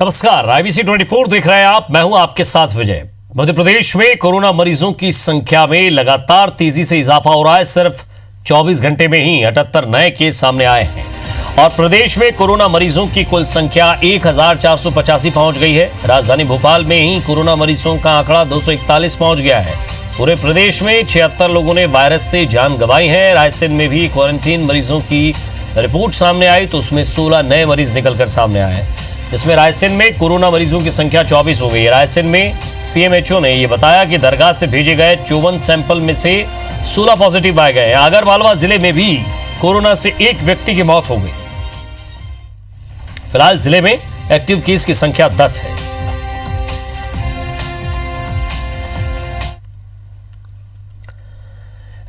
नमस्कार, IBC 24 देख रहे हैं आप। मैं हूं आपके साथ विजय। मध्य प्रदेश में कोरोना मरीजों की संख्या में लगातार तेजी से इजाफा हो रहा है। सिर्फ 24 घंटे में ही 78 नए केस सामने आए हैं और प्रदेश में कोरोना मरीजों की कुल संख्या 1485 पहुंच गई है। राजधानी भोपाल में ही कोरोना मरीजों का आंकड़ा 241 पहुंच गया है। पूरे प्रदेश में 76 लोगों ने वायरस से जान गंवाई है। रायसेन में भी क्वारंटीन मरीजों की रिपोर्ट सामने आई तो उसमें 16 नए मरीज निकलकर सामने आए, जिसमें रायसेन में कोरोना मरीजों की संख्या 24 हो गई है। रायसेन में CMHO ने यह बताया कि दरगाह से भेजे गए 54 सैंपल में से 16 पॉजिटिव पाए गए हैं। आगरमालवा जिले में भी कोरोना से एक व्यक्ति की मौत हो गई। फिलहाल जिले में एक्टिव केस की संख्या 10 है।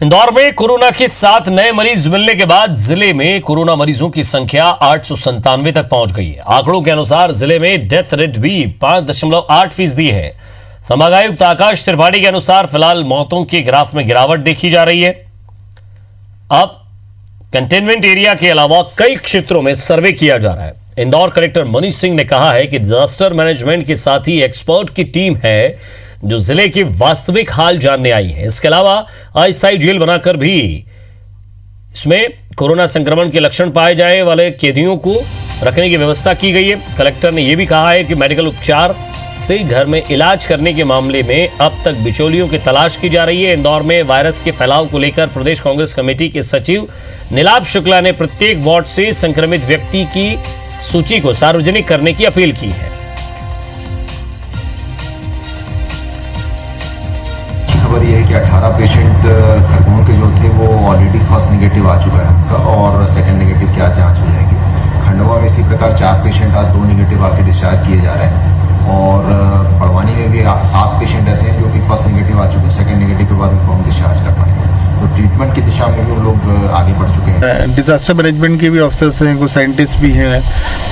इंदौर में कोरोना के 7 नए मरीज मिलने के बाद जिले में कोरोना मरीजों की संख्या 897 तक पहुंच गई है। आंकड़ों के अनुसार जिले में डेथ रेट भी 5.8% है। संभागायुक्त आकाश त्रिपाठी के अनुसार फिलहाल मौतों के ग्राफ में गिरावट देखी जा रही है। अब कंटेनमेंट एरिया के अलावा कई क्षेत्रों में सर्वे किया जा रहा है। इंदौर कलेक्टर मनीष सिंह ने कहा है कि डिजास्टर मैनेजमेंट के साथ ही एक्सपर्ट की टीम है जो जिले की वास्तविक हाल जानने आई है। इसके अलावा अस्थायी जेल बनाकर भी इसमें कोरोना संक्रमण के लक्षण पाए जाए वाले कैदियों को रखने की व्यवस्था की गई है। कलेक्टर ने यह भी कहा है कि मेडिकल उपचार से घर में इलाज करने के मामले में अब तक बिचौलियों की तलाश की जा रही है। इंदौर में वायरस के फैलाव को लेकर प्रदेश कांग्रेस कमेटी के सचिव नीलाभ शुक्ला ने प्रत्येक वार्ड से संक्रमित व्यक्ति की सूची को सार्वजनिक करने की अपील की है। खबर ये है कि 18 पेशेंट खरगोन के जो थे वो ऑलरेडी फर्स्ट नेगेटिव आ चुका है उनका और सेकंड नेगेटिव की आज जांच हो जाएगी। खंडवा में इसी प्रकार 4 पेशेंट आज 2 नेगेटिव आके डिस्चार्ज किए जा रहे हैं और बड़वानी में भी 7 पेशेंट ऐसे हैं जो कि फर्स्ट नेगेटिव आ चुके हैं। सेकंड नेगेटिव के बाद उनको हम डिस्चार्ज कर पाएंगे। तो ट्रीटमेंट की दिशा में भी वो लोग आगे बढ़ चुके हैं। डिजास्टर मैनेजमेंट के भी ऑफिसर्स हैं, कुछ साइंटिस्ट भी हैं,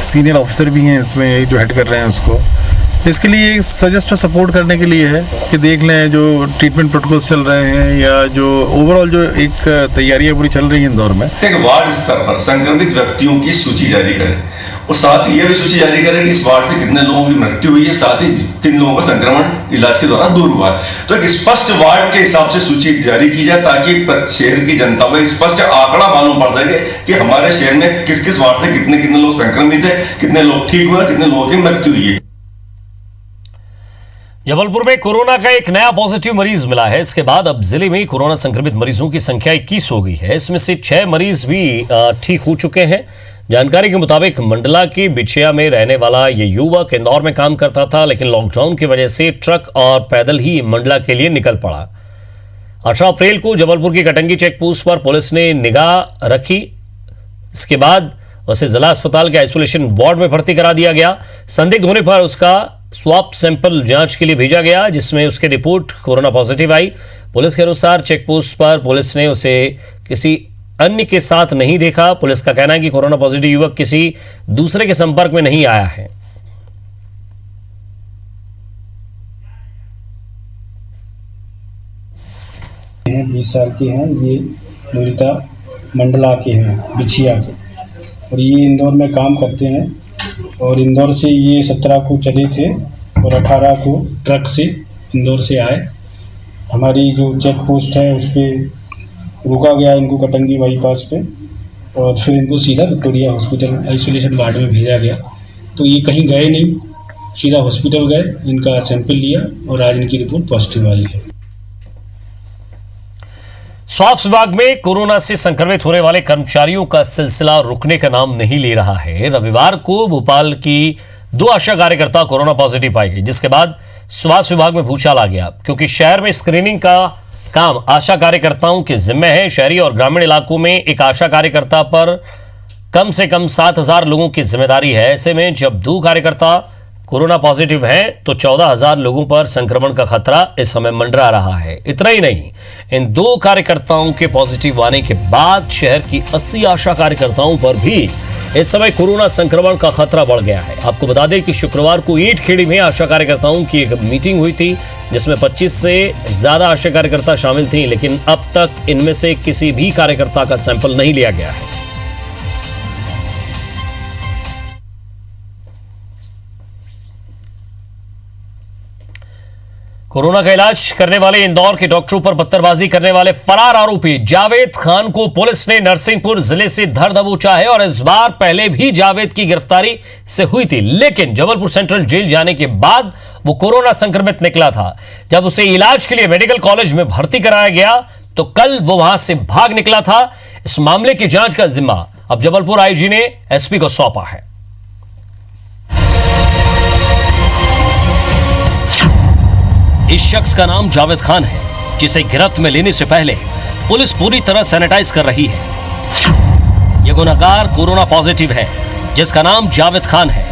सीनियर ऑफिसर भी हैं इसमें जो हेड कर रहे हैं उसको। इसके लिए सजेस्ट और सपोर्ट करने के लिए है कि देख लें जो ट्रीटमेंट प्रोटोकॉल चल रहे हैं या जो ओवरऑल जो एक तैयारियां पूरी चल रही हैं इंदौर में। एक वार्ड स्तर पर संक्रमित व्यक्तियों की सूची जारी करें और साथ ही यह भी सूची जारी करें कि इस वार्ड से कितने लोगों की मृत्यु हुई है, साथ ही किन लोगों का संक्रमण इलाज के दौरान दूर हुआ है। तो एक स्पष्ट वार्ड के हिसाब से सूची जारी की जाए ताकि शहर की जनता को स्पष्ट आंकड़ा मालूम पड़ सके कि हमारे शहर में किस किस वार्ड से कितने कितने लोग संक्रमित है, कितने लोग ठीक हुए, कितने लोगों की मृत्यु हुई है। जबलपुर में कोरोना का एक नया पॉजिटिव मरीज मिला है। इसके बाद अब जिले में कोरोना संक्रमित मरीजों की संख्या 21 हो गई है। इसमें से 6 मरीज भी ठीक हो चुके हैं। जानकारी के मुताबिक मंडला के बिछिया में रहने वाला ये युवक इंदौर में काम करता था, लेकिन लॉकडाउन की वजह से ट्रक और पैदल ही मंडला के लिए निकल पड़ा। 18 अप्रैल को जबलपुर की कटंगी चेक पोस्ट पर पुलिस ने निगाह रखी। इसके बाद उसे जिला अस्पताल के आइसोलेशन वार्ड में भर्ती करा दिया गया। संदिग्ध होने पर उसका स्वाब सैंपल जांच के लिए भेजा गया, जिसमें उसकी रिपोर्ट कोरोना पॉजिटिव आई। पुलिस के अनुसार चेक पोस्ट पर पुलिस ने उसे किसी अन्य के साथ नहीं देखा। पुलिस का कहना है कि कोरोना पॉजिटिव युवक किसी दूसरे के संपर्क में नहीं आया है। हैं 20 साल के हैं, ये ललिता मंडला के हैं, बिछिया के, और ये इंदौर में काम करते हैं। और इंदौर से ये 17 को चले थे और 18 को ट्रक से इंदौर से आए। हमारी जो चेक पोस्ट है उस पर रोका गया इनको कटंगी बाईपास पे और फिर इनको सीधा विक्टोरिया हॉस्पिटल आइसोलेशन वार्ड में भेजा गया। तो ये कहीं गए नहीं, सीधा हॉस्पिटल गए, इनका सैंपल लिया और आज इनकी रिपोर्ट पॉजिटिव आई है। स्वास्थ्य विभाग में कोरोना से संक्रमित होने वाले कर्मचारियों का सिलसिला रुकने का नाम नहीं ले रहा है। रविवार को भोपाल की 2 आशा कार्यकर्ता कोरोना पॉजिटिव पाई गई, जिसके बाद स्वास्थ्य विभाग में भूचाल आ गया, क्योंकि शहर में स्क्रीनिंग का काम आशा कार्यकर्ताओं के जिम्मे है। शहरी और ग्रामीण इलाकों में एक आशा कार्यकर्ता पर कम से कम 7,000 लोगों की जिम्मेदारी है। ऐसे में जब 2 कार्यकर्ता कोरोना पॉजिटिव हैं तो 14,000 लोगों पर संक्रमण का खतरा इस समय मंडरा रहा है। इतना ही नहीं, इन 2 कार्यकर्ताओं के पॉजिटिव आने के बाद शहर की 80 आशा कार्यकर्ताओं पर भी इस समय कोरोना संक्रमण का खतरा बढ़ गया है। आपको बता दें कि शुक्रवार को ईटखेड़ी में आशा कार्यकर्ताओं की एक मीटिंग हुई थी, जिसमें 25 से ज्यादा आशा कार्यकर्ता शामिल थी, लेकिन अब तक इनमें से किसी भी कार्यकर्ता का सैंपल नहीं लिया गया है। कोरोना का इलाज करने वाले इंदौर के डॉक्टरों पर पत्थरबाजी करने वाले फरार आरोपी जावेद खान को पुलिस ने नरसिंहपुर जिले से धर दबोचा है। और इस बार पहले भी जावेद की गिरफ्तारी से हुई थी, लेकिन जबलपुर सेंट्रल जेल जाने के बाद वो कोरोना संक्रमित निकला था। जब उसे इलाज के लिए मेडिकल कॉलेज में भर्ती कराया गया तो कल वो वहां से भाग निकला था। इस मामले की जांच का जिम्मा अब जबलपुर आईजी ने एसपी को सौंपा है। इस शख्स का नाम जावेद खान है, जिसे गिरफ्त में लेने से पहले पुलिस पूरी तरह सैनिटाइज कर रही है। यह गुनहगार कोरोना पॉजिटिव है, जिसका नाम जावेद खान है।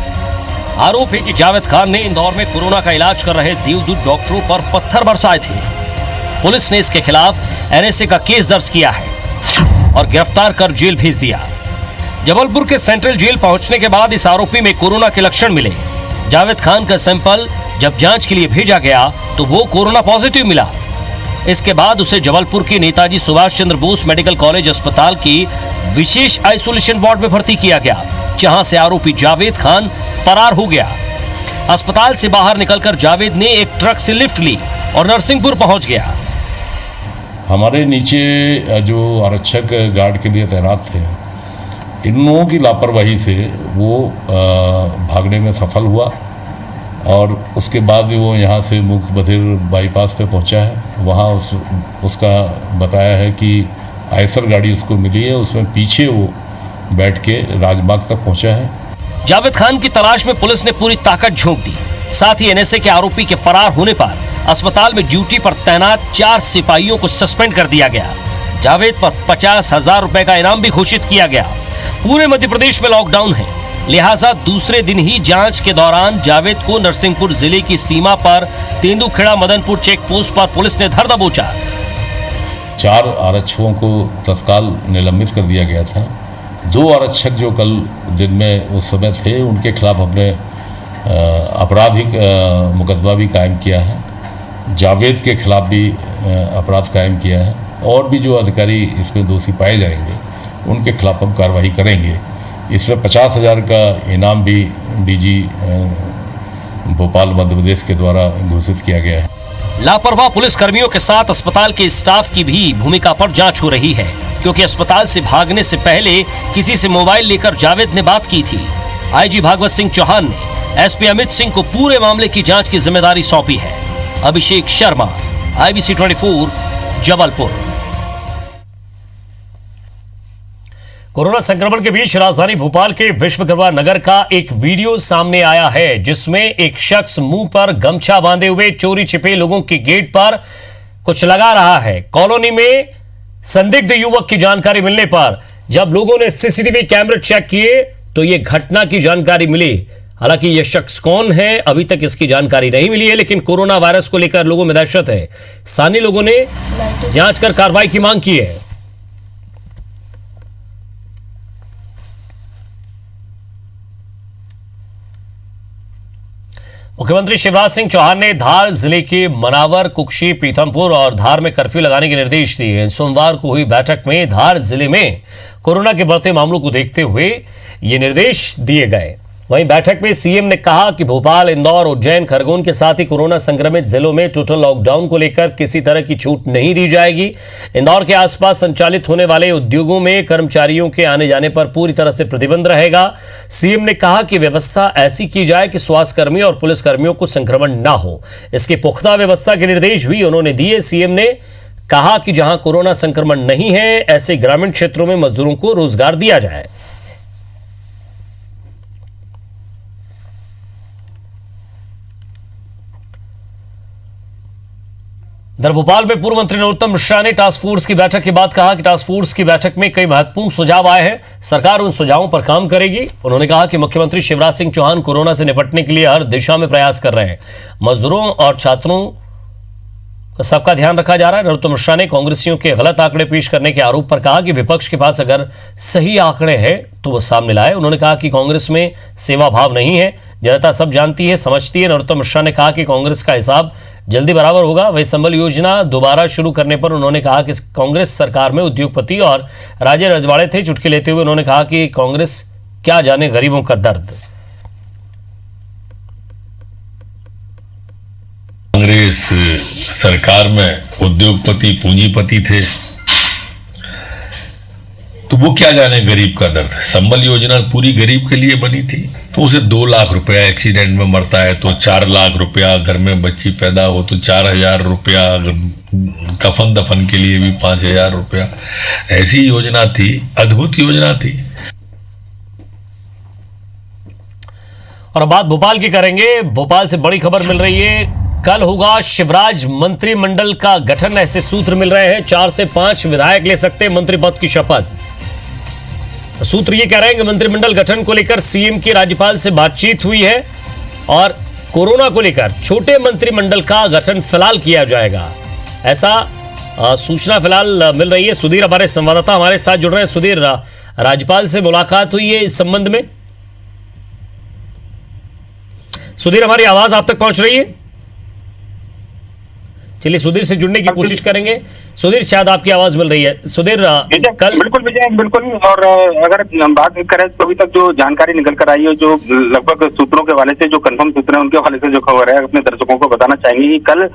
आरोप है कि जावेद खान ने इंदौर में कोरोना का इलाज कर रहे देवदूत डॉक्टरों पर पत्थर बरसाए थे। पुलिस ने इसके खिलाफ एनएसए का केस दर्ज किया है और गिरफ्तार कर जेल भेज दिया। जबलपुर के सेंट्रल जेल पहुंचने के बाद इस आरोपी में कोरोना के लक्षण मिले। जावेद खान का सैंपल जब जांच के लिए भेजा गया तो वो कोरोना पॉजिटिव मिला। इसके बाद उसे जबलपुर के नेताजी सुभाष चंद्र बोस मेडिकल कॉलेज अस्पताल की विशेष आइसोलेशन वार्ड में भर्ती किया गया, जहां से आरोपी जावेद खान फरार हो गया। अस्पताल से बाहर निकलकर जावेद ने एक ट्रक से लिफ्ट ली और नरसिंहपुर पहुंच गया। हमारे नीचे जो आरक्षक गार्ड के लिए तैनात थे, इन लोगों की लापरवाही से वो भागने में सफल हुआ और उसके बाद वो यहाँ से मुख्य बधिर बाईपास पे पहुँचा है। वहाँ उसका बताया है कि आयसर गाड़ी उसको मिली है, उसमें पीछे वो बैठ के राजमार्ग तक पहुँचा है। जावेद खान की तलाश में पुलिस ने पूरी ताकत झोंक दी। साथ ही एनएसए के आरोपी के फरार होने पर अस्पताल में ड्यूटी पर तैनात 4 सिपाहियों को सस्पेंड कर दिया गया। जावेद पर 50,000 रुपए का इनाम भी घोषित किया गया। पूरे मध्य प्रदेश में लॉकडाउन है, लिहाजा दूसरे दिन ही जांच के दौरान जावेद को नरसिंहपुर जिले की सीमा पर तेंदुखेड़ा मदनपुर चेक पोस्ट पर पुलिस ने धर दबोचा। 4 आरक्षकों को तत्काल निलंबित कर दिया गया था। 2 आरक्षक जो कल दिन में उस समय थे, उनके खिलाफ हमने आपराधिक मुकदमा भी कायम किया है। जावेद के खिलाफ भी अपराध कायम किया है और भी जो अधिकारी इसमें दोषी पाए जाएंगे उनके खिलाफ हम कार्रवाई करेंगे। इसमें 50,000 का इनाम भी डीजी भोपाल मध्य प्रदेश के द्वारा घोषित किया गया है। लापरवाह पुलिस कर्मियों के साथ अस्पताल के स्टाफ की भी भूमिका पर जांच हो रही है, क्योंकि अस्पताल से भागने से पहले किसी से मोबाइल लेकर जावेद ने बात की थी। आईजी भागवत सिंह चौहान ने एसपी अमित सिंह को पूरे मामले की जांच की जिम्मेदारी सौंपी है। अभिषेक शर्मा, IBC 24, जबलपुर। कोरोना संक्रमण के बीच राजधानी भोपाल के विश्वकर्मा नगर का एक वीडियो सामने आया है, जिसमें एक शख्स मुंह पर गमछा बांधे हुए चोरी छिपे लोगों के गेट पर कुछ लगा रहा है। कॉलोनी में संदिग्ध युवक की जानकारी मिलने पर जब लोगों ने सीसीटीवी कैमरे चेक किए तो यह घटना की जानकारी मिली। हालांकि यह शख्स कौन है अभी तक इसकी जानकारी नहीं मिली है, लेकिन कोरोना वायरस को लेकर लोगों में दहशत है। स्थानीय लोगों ने जांच कर कार्रवाई की मांग की है। मुख्यमंत्री शिवराज सिंह चौहान ने धार जिले के मनावर, कुक्षी, पीथमपुर और धार में कर्फ्यू लगाने के निर्देश दिए। सोमवार को हुई बैठक में धार जिले में कोरोना के बढ़ते मामलों को देखते हुए ये निर्देश दिए गए। वहीं बैठक में सीएम ने कहा कि भोपाल, इंदौर, उज्जैन, खरगोन के साथ ही कोरोना संक्रमित जिलों में टोटल लॉकडाउन को लेकर किसी तरह की छूट नहीं दी जाएगी। इंदौर के आसपास संचालित होने वाले उद्योगों में कर्मचारियों के आने जाने पर पूरी तरह से प्रतिबंध रहेगा। सीएम ने कहा कि व्यवस्था ऐसी की जाए कि स्वास्थ्यकर्मी और पुलिसकर्मियों को संक्रमण न हो। इसकी पुख्ता व्यवस्था के निर्देश भी उन्होंने दिए। सीएम ने कहा कि जहां कोरोना संक्रमण नहीं है, ऐसे ग्रामीण क्षेत्रों में मजदूरों को रोजगार दिया जाए। इधर भोपाल में पूर्व मंत्री नरोत्तम मिश्रा ने टास्क फोर्स की बैठक के बाद कहा कि टास्क फोर्स की बैठक में कई महत्वपूर्ण सुझाव आए हैं, सरकार उन सुझावों पर काम करेगी। उन्होंने कहा कि मुख्यमंत्री शिवराज सिंह चौहान कोरोना से निपटने के लिए हर दिशा में प्रयास कर रहे हैं। मजदूरों और छात्रों का सबका ध्यान रखा जा रहा है। नरोत्तम मिश्रा ने कांग्रेसियों के गलत आंकड़े पेश करने के आरोप पर कहा कि विपक्ष के पास अगर सही आंकड़े हैं तो वो सामने लाए। उन्होंने कहा कि कांग्रेस में सेवा भाव नहीं है, जनता सब जानती है, समझती है। नरोत्तम मिश्रा ने कहा कि कांग्रेस का हिसाब जल्दी बराबर होगा। वही संबल योजना दोबारा शुरू करने पर उन्होंने कहा कि कांग्रेस सरकार में उद्योगपति और राजे रजवाड़े थे। चुटकी लेते हुए उन्होंने कहा कि कांग्रेस क्या जाने गरीबों का दर्द। कांग्रेस कांग्रेस सरकार में उद्योगपति पूंजीपति थे, तो वो क्या जाने गरीब का दर्द। संबल योजना पूरी गरीब के लिए बनी थी, तो उसे 2 लाख रुपया, एक्सीडेंट में मरता है तो 4 लाख रुपया, घर में बच्ची पैदा हो तो 4,000 रुपया, कफन दफन के लिए भी 5,000 रुपया। ऐसी योजना थी, अद्भुत योजना थी। और अब बात भोपाल की करेंगे। भोपाल से बड़ी खबर मिल रही है, कल होगा शिवराज मंत्रिमंडल का गठन। ऐसे सूत्र मिल रहे हैं, 4 से 5 विधायक ले सकते हैं मंत्री पद की शपथ। सूत्र ये कह रहे हैं कि मंत्रिमंडल गठन को लेकर सीएम की राज्यपाल से बातचीत हुई है और कोरोना को लेकर छोटे मंत्रिमंडल का गठन फिलहाल किया जाएगा, ऐसा सूचना फिलहाल मिल रही है। सुधीर हमारे संवाददाता हमारे साथ जुड़ रहे हैं। सुधीर, राज्यपाल से मुलाकात हुई है इस संबंध में? सुधीर, हमारी आवाज आप तक पहुंच रही है? चलिए सुधीर से जुड़ने की कोशिश करेंगे। सुधीर, शायद आपकी आवाज मिल रही है। सुधीर, कल बिल्कुल विजय, बिल्कुल। और अगर बात करें तो अभी तक जो जानकारी निकल कर आई है, जो लगभग सूत्रों के हवाले से, जो कंफर्म सूत्र है उनके हवाले से जो खबर है, अपने दर्शकों को बताना चाहेंगे कि कल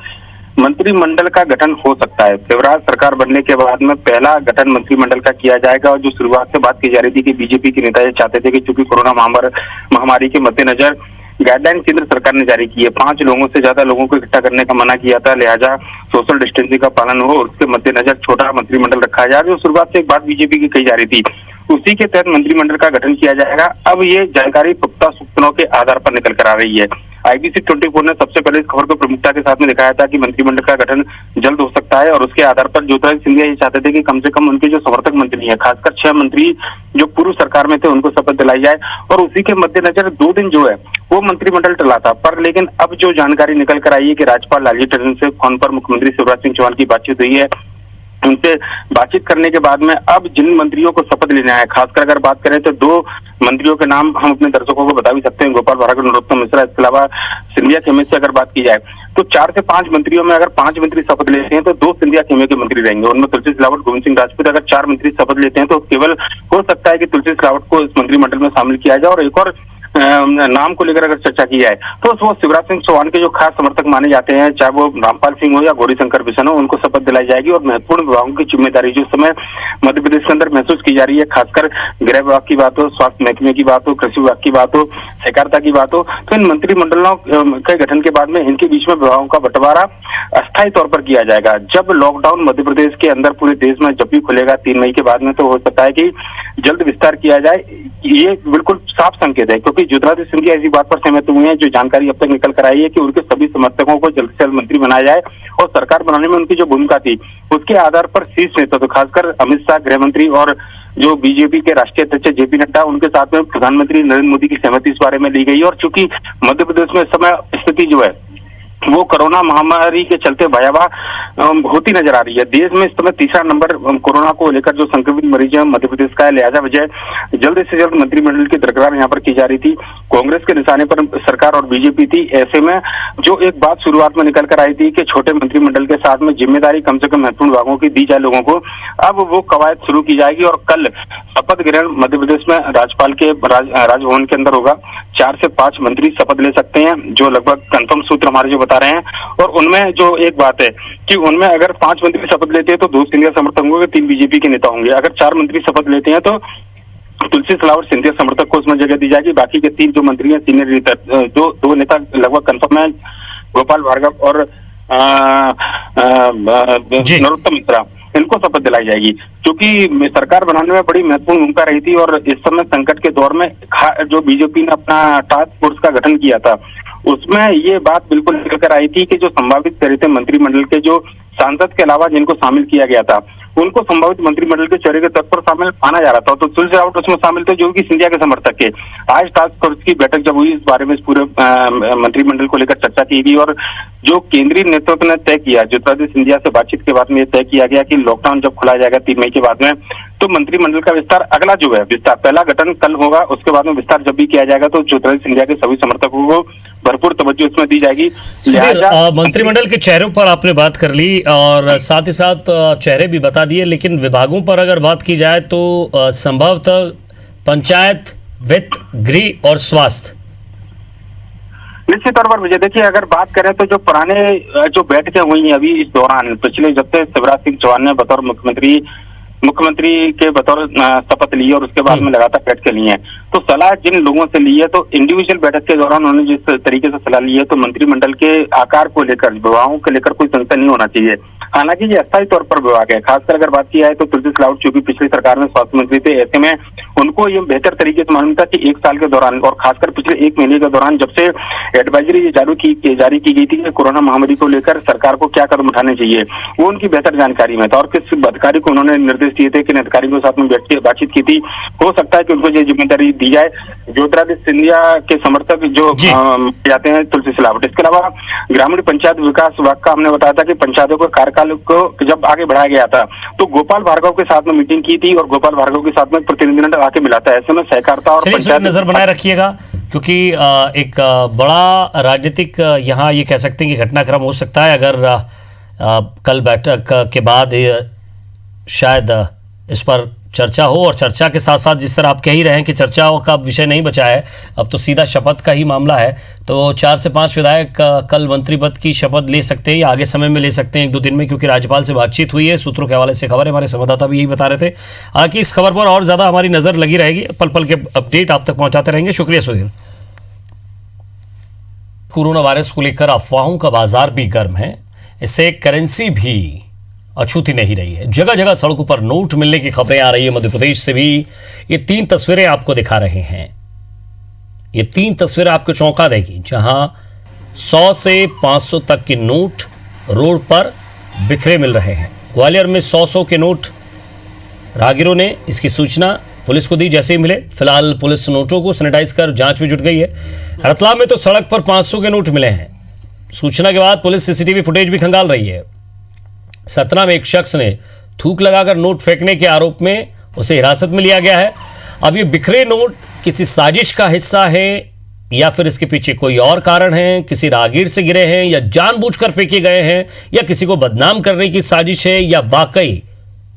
मंत्रिमंडल का गठन हो सकता है। शिवराज सरकार बनने के बाद में पहला गठन मंत्रिमंडल का किया जाएगा। और जो शुरुआत से बात की जा रही थी कि बीजेपी के नेता ये चाहते थे कि चूंकि कोरोना महामारी के मद्देनजर गाइडलाइन केंद्र सरकार ने जारी की है, 5 लोगों से ज्यादा लोगों को इकट्ठा करने का मना किया था, लिहाजा सोशल डिस्टेंसिंग का पालन हो और उसके मद्देनजर छोटा मंत्रिमंडल रखा जाए। जो शुरुआत से एक बात बीजेपी की कही जा रही थी, उसी के तहत मंत्रिमंडल का गठन किया जाएगा। अब ये जानकारी पुख्ता सूत्रों के आधार पर निकल कर आ रही है। IBC 24 ने सबसे पहले इस खबर को प्रमुखता के साथ में दिखाया था कि मंत्रिमंडल का गठन जल्द हो सकता है। और उसके आधार पर ज्योतिरादित्य सिंधिया ये चाहते थे कि कम से कम उनके जो समर्थक मंत्री हैं, खासकर 6 मंत्री जो पूर्व सरकार में थे, उनको शपथ दिलाई जाए। और उसी के मद्देनजर 2 दिन जो है वो मंत्रिमंडल टला था। पर लेकिन अब जो जानकारी निकल कर आई है कि राज्यपाल लालजी टंडन से फोन पर मुख्यमंत्री शिवराज सिंह चौहान की बातचीत हुई है। उनसे बातचीत करने के बाद में अब जिन मंत्रियों को शपथ लेना है, खासकर अगर बात करें तो 2 मंत्रियों के नाम हम अपने दर्शकों को बता भी सकते हैं, गोपाल भार्गव, नरोत्तम मिश्रा। इसके अलावा सिंधिया खेमे से अगर बात की जाए तो 4 से 5 मंत्रियों में अगर 5 मंत्री शपथ लेते हैं तो 2 सिंधिया खेमे के मंत्री रहेंगे। उनमें तुलसी सिलावट, गोविंद सिंह राजपूत। अगर 4 मंत्री शपथ लेते हैं तो केवल हो सकता है कि तुलसी सिलावट को इस मंत्रिमंडल में शामिल किया जाए। और एक और नाम को लेकर अगर चर्चा की जाए तो वो शिवराज सिंह चौहान के जो खास समर्थक माने जाते हैं, चाहे वो रामपाल सिंह हो या गौरीशंकर बिशन हो, उनको शपथ दिलाई जाएगी। और महत्वपूर्ण विभागों की जिम्मेदारी जो समय मध्य प्रदेश के अंदर महसूस की जा रही है, खासकर गृह विभाग की बात हो, स्वास्थ्य महकमे की बात हो, कृषि विभाग की बात हो, सहकारिता की बात हो, तो इन मंत्रिमंडलों के गठन के बाद में इनके बीच में विभागों का बंटवारा अस्थायी तौर पर किया जाएगा। जब लॉकडाउन मध्य प्रदेश के अंदर पूरे देश में जब भी खुलेगा 3 मई के बाद में, तो हो सकता है कि जल्द विस्तार किया जाए। ये बिल्कुल साफ संकेत है, क्योंकि ज्योतिरादित्य सिंधिया इसी बात पर सहमत हुए हैं। जो जानकारी अब तक निकल कर आई है कि उनके सभी समर्थकों को जल्द से जल्द मंत्री बनाया जाए और सरकार बनाने में उनकी जो भूमिका थी उसके आधार पर शीर्ष नेता, तो खासकर अमित शाह गृह मंत्री और जो बीजेपी के राष्ट्रीय अध्यक्ष JP नड्डा, उनके साथ में प्रधानमंत्री नरेंद्र मोदी की सहमति इस बारे में ली गई। और चूंकि मध्य प्रदेश में इस समय स्थिति जो है वो कोरोना महामारी के चलते भयावह होती नजर आ रही है। देश में इस समय तीसरा नंबर कोरोना को लेकर जो संक्रमित मरीज है मध्य प्रदेश का है, लिहाजा वजह जल्द से जल्द मंत्रिमंडल की दरकिनार यहाँ पर की जा रही थी। कांग्रेस के निशाने पर सरकार और बीजेपी थी। ऐसे में जो एक बात शुरुआत में निकल कर आई थी कि छोटे मंत्रिमंडल के साथ में जिम्मेदारी कम से कम महत्वपूर्ण विभागों की दी जाए लोगों को, अब वो कवायद शुरू की जाएगी। और कल शपथ ग्रहण मध्य प्रदेश में राज्यपाल के राजभवन के अंदर होगा। 4 से 5 मंत्री शपथ ले सकते हैं, जो लगभग कंफर्म सूत्र हमारे जो बता रहे हैं। और उनमें जो एक बात है कि उनमें अगर 5 मंत्री शपथ लेते हैं तो 2 सिंधिया समर्थक होंगे, 3 बीजेपी के नेता होंगे। अगर 4 मंत्री शपथ लेते हैं तो तुलसी सिलावट सिंधिया समर्थक को उसमें जगह दी जाएगी। बाकी के 3 जो मंत्री हैं सीनियर नेता, दो नेता लगभग कंफर्म है, गोपाल भार्गव और नरोत्तम मिश्रा, इनको शपथ दिलाई जाएगी। क्योंकि सरकार बनाने में बड़ी महत्वपूर्ण भूमिका रही थी और इस समय संकट के दौर में जो बीजेपी ने अपना टास्क फोर्स का गठन किया था उसमें ये बात बिल्कुल निकल कर आई थी कि जो संभावित चेहरे थे मंत्रिमंडल के, जो सांसद के अलावा जिनको शामिल किया गया था, उनको संभावित मंत्रिमंडल के चेहरे के तौर पर शामिल माना जा रहा था। तो तुलसी सिलावट उसमें शामिल थे, जो कि सिंधिया के समर्थक के। आज टास्क फोर्स की बैठक जब हुई, इस बारे में इस पूरे मंत्रिमंडल को लेकर चर्चा की गई और जो केंद्रीय नेतृत्व ने तय किया, ज्योतिरादित्य सिंधिया से बातचीत के बाद में ये तय किया गया कि लॉकडाउन जब खुला जाएगा 3 मई के बाद में, तो मंत्रिमंडल का विस्तार अगला जो है विस्तार, पहला गठन कल होगा, उसके बाद में विस्तार जब भी किया जाएगा तो ज्योतिरादित्य सिंधिया के सभी समर्थकों को भरपूर तवज्जो इसमें दी जाएगी। मंत्रिमंडल के चेहरों पर आपने बात कर ली और साथ ही साथ चेहरे भी बता दिए, लेकिन विभागों पर अगर बात की जाए तो संभवतः पंचायत, वित्त, गृह और स्वास्थ्य। निश्चित तौर पर विजय, देखिए अगर बात करें तो जो पुराने जो बैठकें हुई हैं अभी इस दौरान, पिछले जब से शिवराज सिंह चौहान ने बतौर मुख्यमंत्री के बतौर शपथ ली और उसके बाद में लगातार बैठकें ली हैं, तो सलाह जिन लोगों से ली है, तो इंडिविजुअल बैठक के दौरान उन्होंने जिस तरीके से सलाह ली है, तो मंत्रिमंडल के आकार को लेकर, विभागों को लेकर कोई संशय नहीं होना चाहिए। हालांकि ये अस्थायी तौर पर विभाग है, खासकर अगर बात की जाए तो तुलसी सिलावट चूंकि पिछली सरकार में स्वास्थ्य मंत्री थे, ऐसे में उनको ये बेहतर तरीके से मालूम था कि 1 साल के दौरान और खासकर पिछले 1 महीने के दौरान जब से एडवाइजरी जारी की गई थी कि कोरोना महामारी को लेकर सरकार को क्या कदम उठाने चाहिए, वो उनकी बेहतर जानकारी में था। और किस अधिकारी को उन्होंने निर्देश दिए थे, किन अधिकारियों के साथ में बैठ के बातचीत की थी, हो सकता है कि उनको ये जिम्मेदारी दी जाए। ज्योतिरादित्य सिंधिया के समर्थक जो जाते हैं तुलसी सिलावट। इसके अलावा ग्रामीण पंचायत विकास विभाग का हमने बताया था कि पंचायतों के कार्यकाल को जब आगे बढ़ाया गया था, तो गोपाल भार्गव के साथ में मीटिंग की थी और गोपाल भार्गव के साथ में प्रतिनिधिमंडल आके मिला था। ऐसे में सहकारिता और पंचायत नजर बनाए रखिएगा, क्योंकि एक बड़ा राजनीतिक यहाँ ये कह सकते हैं कि घटनाक्रम हो सकता है अगर कल बैठक के बाद शायद इस पर चर्चा हो। और चर्चा के साथ साथ जिस तरह आप कह ही रहे हैं कि चर्चा का विषय नहीं बचा है, अब तो सीधा शपथ का ही मामला है, तो 4 से 5 विधायक कल मंत्री पद की शपथ ले सकते हैं या आगे समय में ले सकते हैं 1-2 दिन में, क्योंकि राज्यपाल से बातचीत हुई है। सूत्रों के हवाले से खबर है, हमारे संवाददाता भी यही बता रहे थे। हालांकि इस खबर पर और ज़्यादा हमारी नज़र लगी रहेगी, पल पल के अपडेट आप तक पहुँचाते रहेंगे। शुक्रिया सुधीर। कोरोना वायरस को लेकर अफवाहों का बाजार भी गर्म है, इससे करेंसी भी अछूती नहीं रही है। जगह जगह सड़कों पर नोट मिलने की खबरें आ रही है। मध्य प्रदेश से भी ये 3 तस्वीरें आपको दिखा रहे हैं। ये 3 तस्वीरें आपको चौंका देगी, जहां 100 से 500 तक के नोट रोड पर बिखरे मिल रहे हैं। ग्वालियर में 100 के नोट राहगीरों ने इसकी सूचना पुलिस को दी, जैसे ही मिले फिलहाल पुलिस नोटों को सैनिटाइज कर जांच में जुट गई है। रतलाम में तो सड़क पर 500 के नोट मिले हैं। सूचना के बाद पुलिस सीसीटीवी फुटेज भी खंगाल रही है। सतना में एक शख्स ने थूक लगाकर नोट फेंकने के आरोप में उसे हिरासत में लिया गया है। अब ये बिखरे नोट किसी साजिश का हिस्सा है या फिर इसके पीछे कोई और कारण है, किसी राहगीर से गिरे हैं या जानबूझकर फेंके गए हैं या किसी को बदनाम करने की साजिश है या वाकई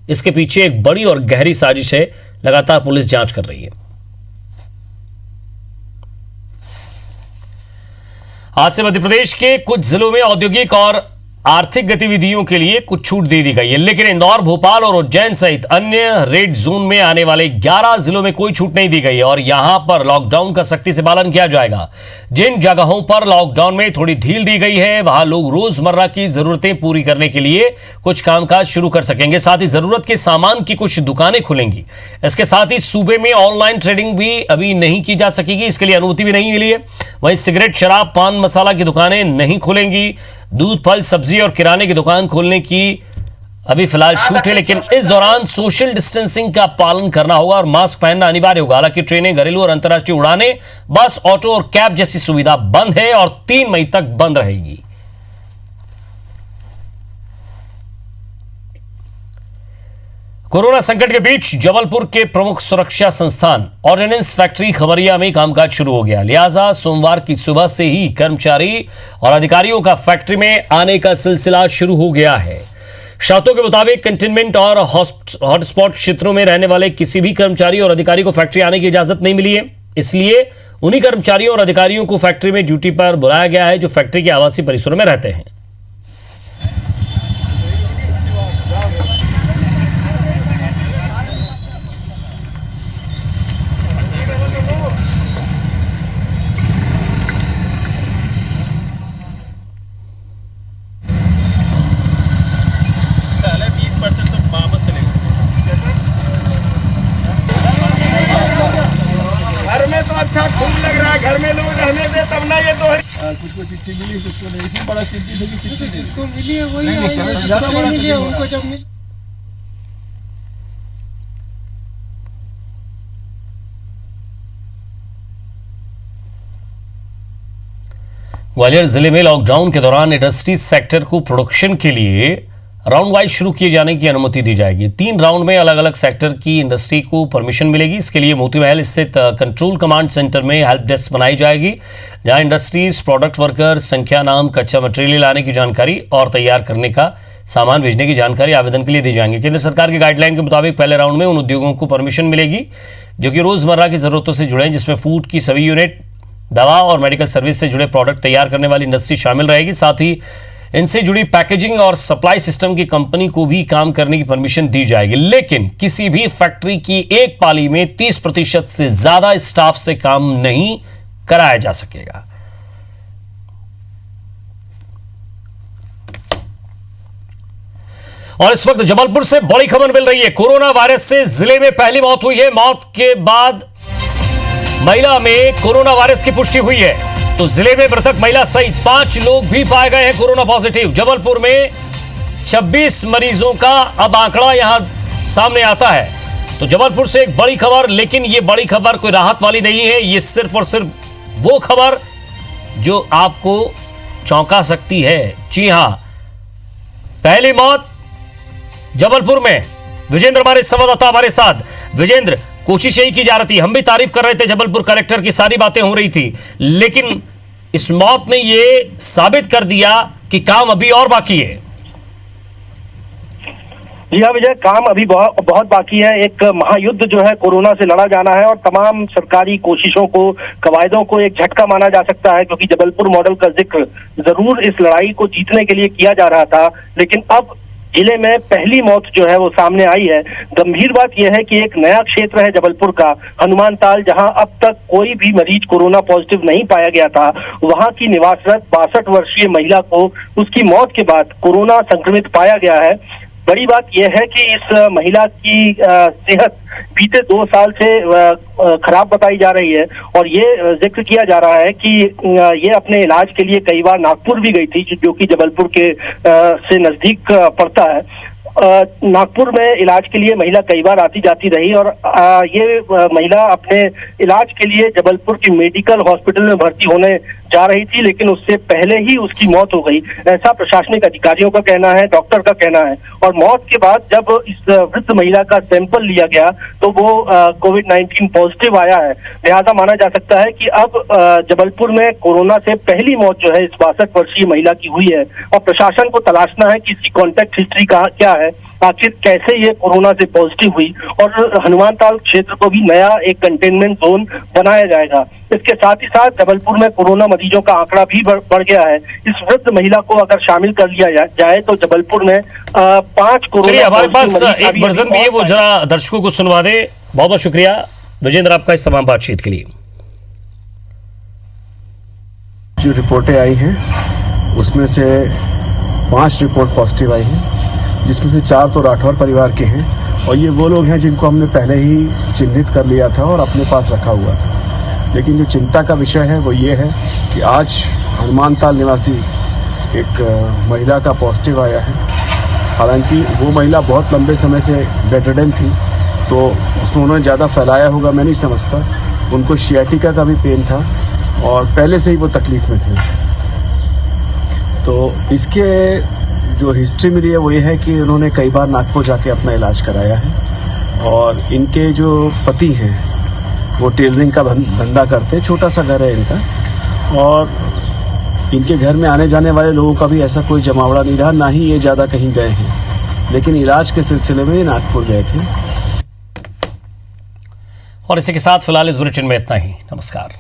इसके पीछे एक बड़ी और गहरी साजिश है, लगातार पुलिस जांच कर रही है। आज से मध्य प्रदेश के कुछ जिलों में औद्योगिक और आर्थिक गतिविधियों के लिए कुछ छूट दे दी गई है, लेकिन इंदौर, भोपाल और उज्जैन सहित अन्य रेड जोन में आने वाले 11 जिलों में कोई छूट नहीं दी गई है और यहां पर लॉकडाउन का सख्ती से पालन किया जाएगा। जिन जगहों पर लॉकडाउन में थोड़ी ढील दी गई है, वहां लोग रोजमर्रा की जरूरतें पूरी करने के लिए कुछ कामकाज शुरू कर सकेंगे। साथ ही जरूरत के सामान की कुछ दुकानें खुलेंगी। इसके साथ ही सूबे में ऑनलाइन ट्रेडिंग भी अभी नहीं की जा सकेगी, इसके लिए अनुमति भी नहीं मिली है। वहीं सिगरेट, शराब, पान मसाला की दुकानें नहीं खुलेंगी। दूध, फल, सब्जी और किराने की दुकान खोलने की अभी फिलहाल छूट है, लेकिन इस दौरान सोशल डिस्टेंसिंग का पालन करना होगा और मास्क पहनना अनिवार्य होगा। हालांकि ट्रेनें, घरेलू और अंतर्राष्ट्रीय उड़ानें, बस, ऑटो और कैब जैसी सुविधा बंद है और 3 मई तक बंद रहेगी। कोरोना संकट के बीच जबलपुर के प्रमुख सुरक्षा संस्थान ऑर्डिनेंस फैक्ट्री खबरिया में कामकाज शुरू हो गया। लिहाजा सोमवार की सुबह से ही कर्मचारी और अधिकारियों का फैक्ट्री में आने का सिलसिला शुरू हो गया है। शर्तों के मुताबिक कंटेनमेंट और हॉटस्पॉट क्षेत्रों में रहने वाले किसी भी कर्मचारी और अधिकारी को फैक्ट्री आने की इजाजत नहीं मिली है। इसलिए उन्हीं कर्मचारियों और अधिकारियों को फैक्ट्री में ड्यूटी पर बुलाया गया है जो फैक्ट्री के आवासीय परिसरों में रहते हैं। अच्छा खूब लग रहा है, घर में लोग रहने दे तब ना। ये तो कुछ को चिट्ठी मिली, कुछ को नहीं। इसी बड़ा चिट्ठी थी कि चिट्ठी जिसको मिली है वही ज्यादा बड़ा मिली है उनको जब मिली। ग्वालियर जिले में लॉकडाउन के दौरान इंडस्ट्री सेक्टर को प्रोडक्शन के लिए राउंड वाइज शुरू किए जाने की अनुमति दी जाएगी। 3 राउंड में अलग अलग सेक्टर की इंडस्ट्री को परमिशन मिलेगी। इसके लिए मोती महल स्थित कंट्रोल कमांड सेंटर में हेल्प डेस्क बनाई जाएगी, जहां इंडस्ट्रीज, प्रोडक्ट वर्कर, संख्या, नाम, कच्चा मटेरियल लाने की जानकारी और तैयार करने का सामान भेजने की जानकारी आवेदन के लिए दी जाएंगी। केंद्र सरकार के गाइडलाइन के मुताबिक पहले राउंड में उन उद्योगों को परमिशन मिलेगी जो कि रोजमर्रा की जरूरतों से जुड़े हैं, जिसमें फूड की सभी यूनिट, दवा और मेडिकल सर्विस से जुड़े प्रोडक्ट तैयार करने वाली इंडस्ट्री शामिल रहेगी। साथ ही इनसे जुड़ी पैकेजिंग और सप्लाई सिस्टम की कंपनी को भी काम करने की परमिशन दी जाएगी, लेकिन किसी भी फैक्ट्री की एक पाली में 30% से ज्यादा स्टाफ से काम नहीं कराया जा सकेगा। और इस वक्त जबलपुर से बड़ी खबर मिल रही है। कोरोना वायरस से जिले में पहली मौत हुई है। मौत के बाद महिला में कोरोना वायरस की पुष्टि हुई है, तो जिले में मृतक महिला सहित 5 लोग भी पाए गए हैं कोरोना पॉजिटिव। जबलपुर में 26 मरीजों का अब आंकड़ा यहां सामने आता है। तो जबलपुर से एक बड़ी खबर, लेकिन यह बड़ी खबर कोई राहत वाली नहीं है। यह सिर्फ और सिर्फ वो खबर जो आपको चौंका सकती है। जी हां, पहली मौत जबलपुर में। विजेंद्र हमारे संवाददाता हमारे साथ। विजेंद्र, कोशिश यही की जा रही थी, हम भी तारीफ कर रहे थे, जबलपुर कलेक्टर की सारी बातें हो रही थी, लेकिन इस मौत ने यह साबित कर दिया कि काम अभी और बाकी है। जी हाँ विजय, काम अभी बहुत बाकी है। एक महायुद्ध जो है कोरोना से लड़ा जाना है और तमाम सरकारी कोशिशों को, कवायदों को एक झटका माना जा सकता है, क्योंकि जबलपुर मॉडल का जिक्र जरूर इस लड़ाई को जीतने के लिए किया जा रहा था, लेकिन अब जिले में पहली मौत जो है वो सामने आई है। गंभीर बात यह है कि एक नया क्षेत्र है जबलपुर का, हनुमान ताल, जहां अब तक कोई भी मरीज कोरोना पॉजिटिव नहीं पाया गया था। वहां की निवासरत 62 वर्षीय महिला को उसकी मौत के बाद कोरोना संक्रमित पाया गया है। बड़ी बात यह है कि इस महिला की सेहत बीते 2 साल से खराब बताई जा रही है और ये जिक्र किया जा रहा है कि ये अपने इलाज के लिए कई बार नागपुर भी गई थी, जो कि जबलपुर के से नजदीक पड़ता है। नागपुर में इलाज के लिए महिला कई बार आती जाती रही और ये महिला अपने इलाज के लिए जबलपुर की मेडिकल हॉस्पिटल में भर्ती होने जा रही थी, लेकिन उससे पहले ही उसकी मौत हो गई, ऐसा प्रशासनिक अधिकारियों का कहना है, डॉक्टर का कहना है। और मौत के बाद जब इस वृद्ध महिला का सैंपल लिया गया तो वो कोविड-19 पॉजिटिव आया है। लिहाजा माना जा सकता है कि अब जबलपुर में कोरोना से पहली मौत जो है इस 62 वर्षीय महिला की हुई है और प्रशासन को तलाशना है कि इसकी कॉन्टैक्ट हिस्ट्री क्या है, आखिर कैसे ये कोरोना से पॉजिटिव हुई, और हनुमान ताल क्षेत्र को भी नया एक कंटेनमेंट जोन बनाया जाएगा। इसके साथ ही साथ जबलपुर में कोरोना मरीजों का आंकड़ा भी बढ़ गया है। इस वृद्ध महिला को अगर शामिल कर लिया जाए तो जबलपुर में 5 कोरोना। हमारे पास एक वर्जन भी है, वो जरा दर्शकों को सुनवा दे। बहुत बहुत शुक्रिया विजेंद्र आपका इस तमाम बातचीत के लिए। जो रिपोर्टें आई हैं उसमें से 5 रिपोर्ट पॉजिटिव आई हैं, जिसमें से 4 तो राठौर परिवार के हैं और ये वो लोग हैं जिनको हमने पहले ही चिन्हित कर लिया था और अपने पास रखा हुआ था। लेकिन जो चिंता का विषय है वो ये है कि आज हनुमान ताल निवासी एक महिला का पॉजिटिव आया है। हालांकि वो महिला बहुत लंबे समय से बेडरिडन थी, तो उसमें उन्होंने ज़्यादा फैलाया होगा, मैं नहीं समझता। उनको शियाटिका का भी पेन था और पहले से ही वो तकलीफ में थे। तो इसके जो हिस्ट्री मिली है वो ये है कि उन्होंने कई बार नागपुर जाके अपना इलाज कराया है और इनके जो पति हैं वो टेलरिंग का धंधा करते हैं, छोटा सा घर है इनका, और इनके घर में आने जाने वाले लोगों का भी ऐसा कोई जमावड़ा नहीं रहा, ना ही ये ज़्यादा कहीं गए हैं, लेकिन इलाज के सिलसिले में नागपुर गए थे। और इसी के साथ फिलहाल इस बुलेटिन में इतना ही। नमस्कार।